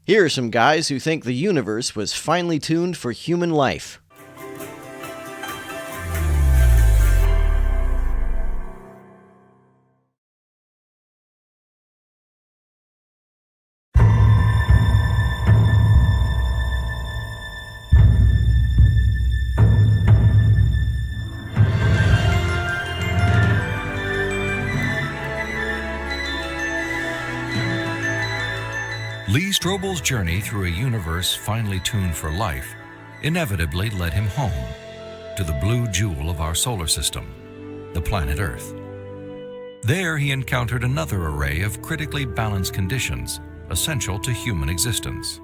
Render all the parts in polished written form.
Here are some guys who think the universe was finely tuned for human life. Lee Strobel's journey through a universe finely tuned for life inevitably led him home, to the blue jewel of our solar system, the planet Earth. There he encountered another array of critically balanced conditions essential to human existence.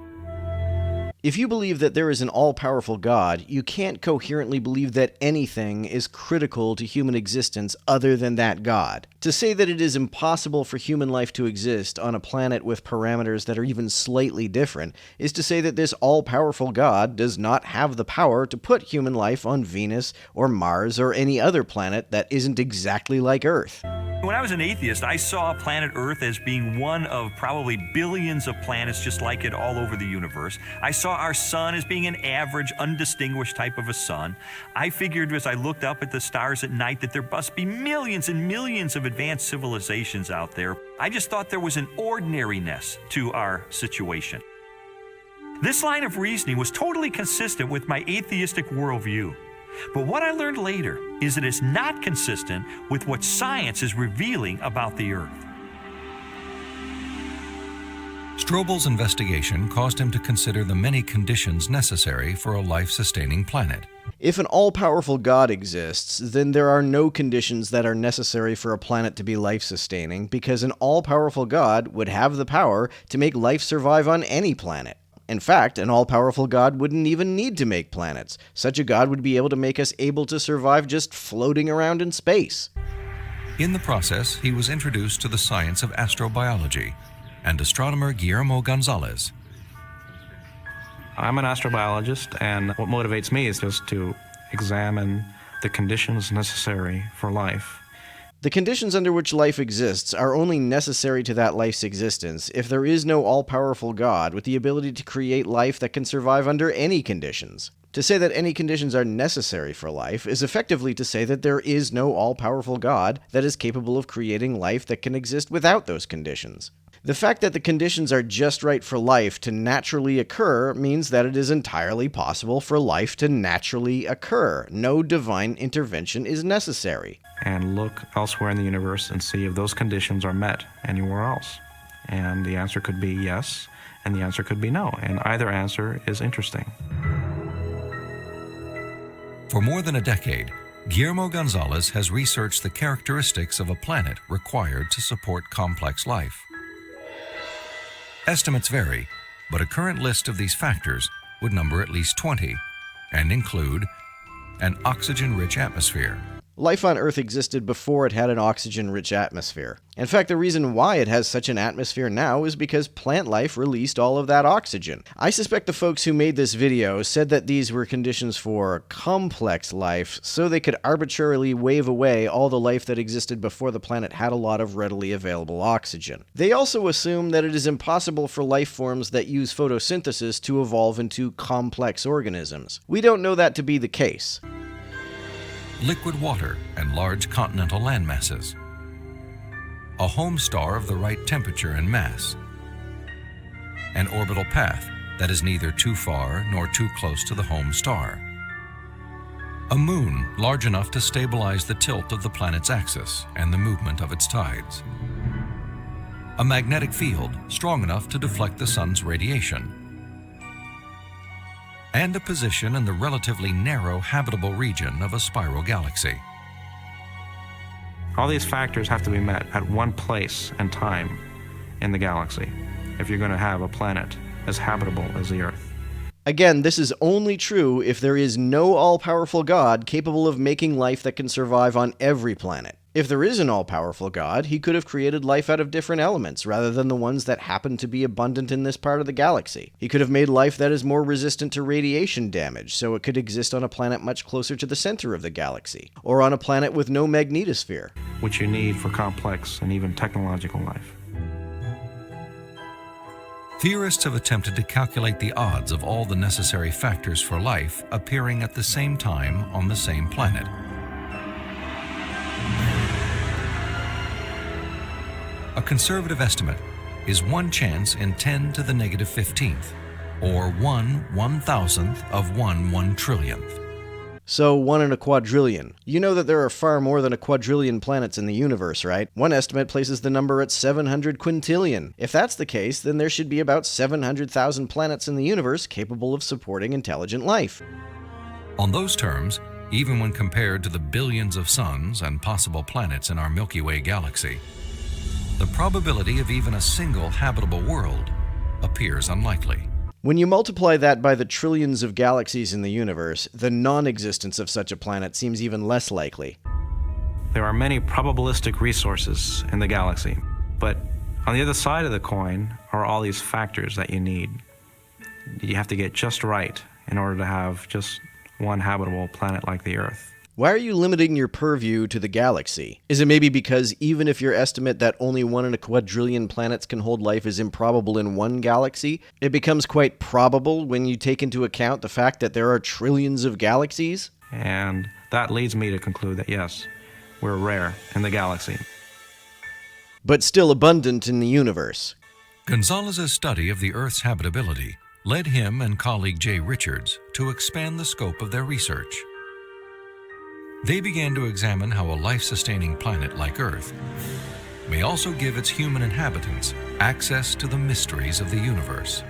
If you believe that there is an all-powerful God, you can't coherently believe that anything is critical to human existence other than that God. To say that it is impossible for human life to exist on a planet with parameters that are even slightly different is to say that this all-powerful God does not have the power to put human life on Venus or Mars or any other planet that isn't exactly like Earth. When I was an atheist, I saw planet Earth as being one of probably billions of planets just like it all over the universe. I saw our sun as being an average, undistinguished type of a sun. I figured as I looked up at the stars at night that there must be millions and millions of advanced civilizations out there. I just thought there was an ordinariness to our situation. This line of reasoning was totally consistent with my atheistic worldview. But what I learned later is that it's not consistent with what science is revealing about the Earth. Strobel's investigation caused him to consider the many conditions necessary for a life-sustaining planet. If an all-powerful God exists, then there are no conditions that are necessary for a planet to be life-sustaining, because an all-powerful God would have the power to make life survive on any planet. In fact, an all-powerful God wouldn't even need to make planets. Such a God would be able to make us able to survive just floating around in space. In the process, he was introduced to the science of astrobiology and astronomer Guillermo Gonzalez. I'm an astrobiologist, and what motivates me is just to examine the conditions necessary for life. The conditions under which life exists are only necessary to that life's existence if there is no all-powerful God with the ability to create life that can survive under any conditions. To say that any conditions are necessary for life is effectively to say that there is no all-powerful God that is capable of creating life that can exist without those conditions. The fact that the conditions are just right for life to naturally occur means that it is entirely possible for life to naturally occur. No divine intervention is necessary. And look elsewhere in the universe and see if those conditions are met anywhere else. And the answer could be yes, and the answer could be no. And either answer is interesting. For more than a decade, Guillermo Gonzalez has researched the characteristics of a planet required to support complex life. Estimates vary, but a current list of these factors would number at least 20 and include an oxygen-rich atmosphere. Life on Earth existed before it had an oxygen-rich atmosphere. In fact, the reason why it has such an atmosphere now is because plant life released all of that oxygen. I suspect the folks who made this video said that these were conditions for complex life, so they could arbitrarily wave away all the life that existed before the planet had a lot of readily available oxygen. They also assume that it is impossible for life forms that use photosynthesis to evolve into complex organisms. We don't know that to be the case. Liquid water and large continental landmasses. A home star of the right temperature and mass. An orbital path that is neither too far nor too close to the home star. A moon large enough to stabilize the tilt of the planet's axis and the movement of its tides. A magnetic field strong enough to deflect the sun's radiation. And a position in the relatively narrow habitable region of a spiral galaxy. All these factors have to be met at one place and time in the galaxy if you're going to have a planet as habitable as the Earth. Again, this is only true if there is no all-powerful God capable of making life that can survive on every planet. If there is an all-powerful God, he could have created life out of different elements rather than the ones that happen to be abundant in this part of the galaxy. He could have made life that is more resistant to radiation damage, so it could exist on a planet much closer to the center of the galaxy, or on a planet with no magnetosphere. Which you need for complex and even technological life. Theorists have attempted to calculate the odds of all the necessary factors for life appearing at the same time on the same planet. A conservative estimate is 1 chance in 10 to the negative 15th, or 1/1000th of 1/1,000,000,000th. So 1 in a quadrillion. You know that there are far more than a quadrillion planets in the universe, right? One estimate places the number at 700 quintillion. If that's the case, then there should be about 700,000 planets in the universe capable of supporting intelligent life. On those terms, even when compared to the billions of suns and possible planets in our Milky Way galaxy, the probability of even a single habitable world appears unlikely. When you multiply that by the trillions of galaxies in the universe, the non-existence of such a planet seems even less likely. There are many probabilistic resources in the galaxy, but on the other side of the coin are all these factors that you need. You have to get just right in order to have just one habitable planet like the Earth. Why are you limiting your purview to the galaxy? Is it maybe because even if your estimate that only 1 in a quadrillion planets can hold life is improbable in one galaxy, it becomes quite probable when you take into account the fact that there are trillions of galaxies? And that leads me to conclude that yes, we're rare in the galaxy. But still abundant in the universe. Gonzalez's study of the Earth's habitability led him and colleague Jay Richards to expand the scope of their research. They began to examine how a life-sustaining planet like Earth may also give its human inhabitants access to the mysteries of the universe.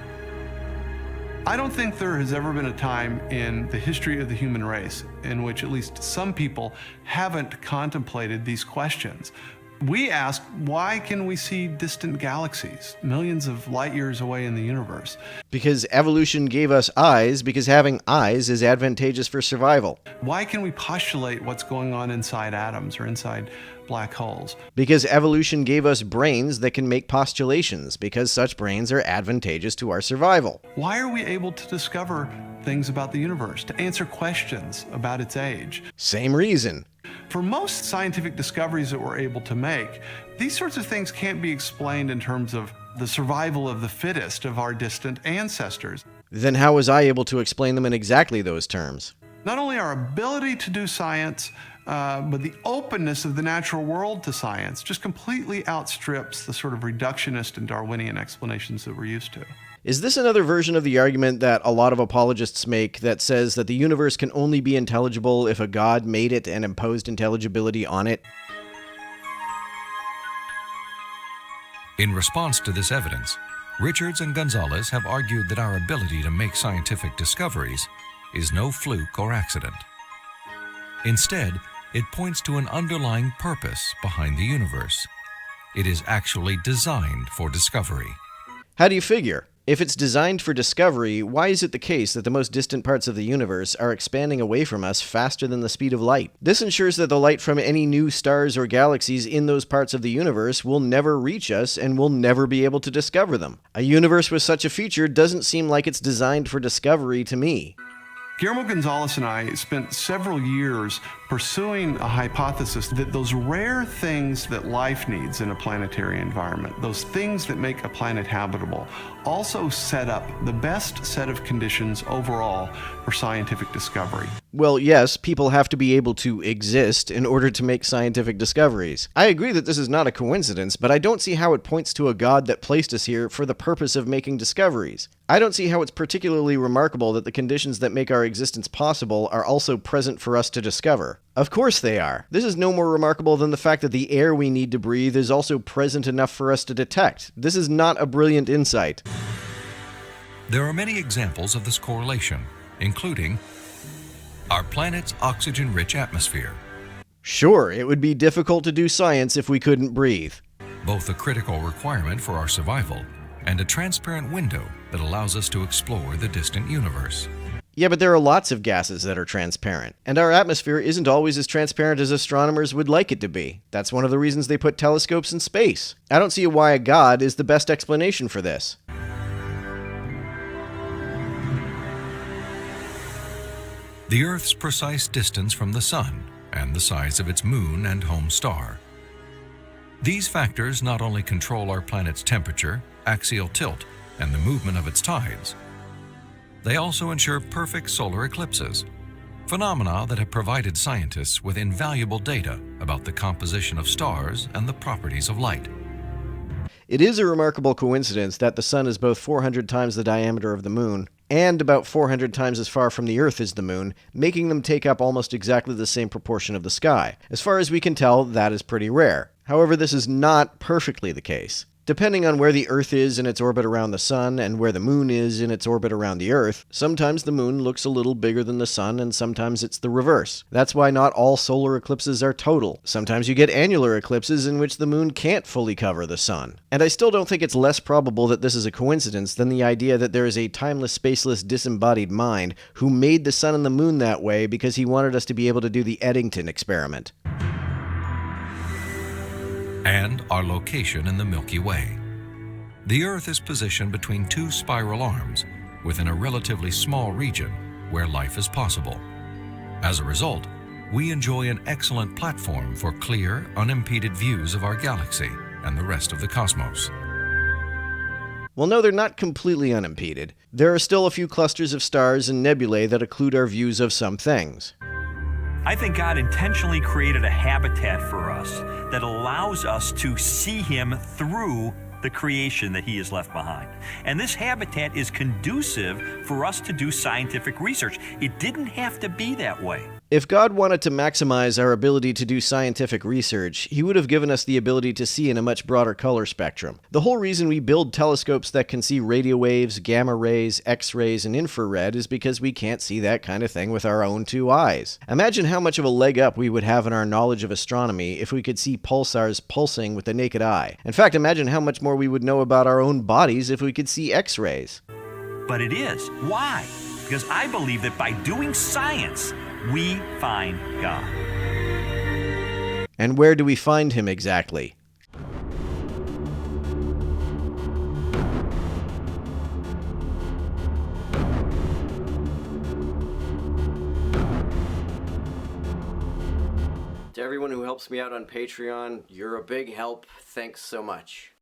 I don't think there has ever been a time in the history of the human race in which at least some people haven't contemplated these questions. We ask, why can we see distant galaxies, millions of light years away in the universe? Because evolution gave us eyes, because having eyes is advantageous for survival. Why can we postulate what's going on inside atoms or inside black holes? Because evolution gave us brains that can make postulations, because such brains are advantageous to our survival. Why are we able to discover things about the universe, to answer questions about its age? Same reason. For most scientific discoveries that we're able to make, these sorts of things can't be explained in terms of the survival of the fittest of our distant ancestors. Then how was I able to explain them in exactly those terms? Not only our ability to do science, but the openness of the natural world to science just completely outstrips the sort of reductionist and Darwinian explanations that we're used to. Is this another version of the argument that a lot of apologists make that says that the universe can only be intelligible if a god made it and imposed intelligibility on it? In response to this evidence, Richards and Gonzalez have argued that our ability to make scientific discoveries is no fluke or accident. Instead, it points to an underlying purpose behind the universe. It is actually designed for discovery. How do you figure? If it's designed for discovery, why is it the case that the most distant parts of the universe are expanding away from us faster than the speed of light? This ensures that the light from any new stars or galaxies in those parts of the universe will never reach us and we'll never be able to discover them. A universe with such a feature doesn't seem like it's designed for discovery to me. Guillermo Gonzalez and I spent several years pursuing a hypothesis that those rare things that life needs in a planetary environment, those things that make a planet habitable, also set up the best set of conditions overall for scientific discovery. Well, yes, people have to be able to exist in order to make scientific discoveries. I agree that this is not a coincidence, but I don't see how it points to a god that placed us here for the purpose of making discoveries. I don't see how it's particularly remarkable that the conditions that make our existence possible are also present for us to discover. Of course they are. This is no more remarkable than the fact that the air we need to breathe is also present enough for us to detect. This is not a brilliant insight. There are many examples of this correlation, including our planet's oxygen-rich atmosphere, Sure, it would be difficult to do science if we couldn't breathe. both a critical requirement for our survival and a transparent window that allows us to explore the distant universe. Yeah, but there are lots of gases that are transparent, and our atmosphere isn't always as transparent as astronomers would like it to be. That's one of the reasons they put telescopes in space. I don't see why a god is the best explanation for this. The Earth's precise distance from the Sun and the size of its moon and home star. These factors not only control our planet's temperature, axial tilt, and the movement of its tides. They also ensure perfect solar eclipses, phenomena that have provided scientists with invaluable data about the composition of stars and the properties of light. It is a remarkable coincidence that the Sun is both 400 times the diameter of the Moon and about 400 times as far from the Earth as the Moon, making them take up almost exactly the same proportion of the sky. As far as we can tell, that is pretty rare. However, this is not perfectly the case. Depending on where the Earth is in its orbit around the Sun and where the Moon is in its orbit around the Earth, sometimes the Moon looks a little bigger than the Sun and sometimes it's the reverse. That's why not all solar eclipses are total. Sometimes you get annular eclipses in which the Moon can't fully cover the Sun. And I still don't think it's less probable that this is a coincidence than the idea that there is a timeless, spaceless, disembodied mind who made the Sun and the Moon that way because he wanted us to be able to do the Eddington experiment. And our location in the Milky Way. The Earth is positioned between two spiral arms within a relatively small region where life is possible. As a result, we enjoy an excellent platform for clear, unimpeded views of our galaxy and the rest of the cosmos. Well, no, they're not completely unimpeded. There are still a few clusters of stars and nebulae that occlude our views of some things. I think God intentionally created a habitat for us that allows us to see Him through the creation that He has left behind. And this habitat is conducive for us to do scientific research. It didn't have to be that way. If God wanted to maximize our ability to do scientific research, He would have given us the ability to see in a much broader color spectrum. The whole reason we build telescopes that can see radio waves, gamma rays, X-rays, and infrared is because we can't see that kind of thing with our own two eyes. Imagine how much of a leg up we would have in our knowledge of astronomy if we could see pulsars pulsing with the naked eye. In fact, imagine how much more we would know about our own bodies if we could see X-rays. But it is. Why? Because I believe that by doing science, we find God. And where do we find Him exactly? To everyone who helps me out on Patreon, you're a big help. Thanks so much.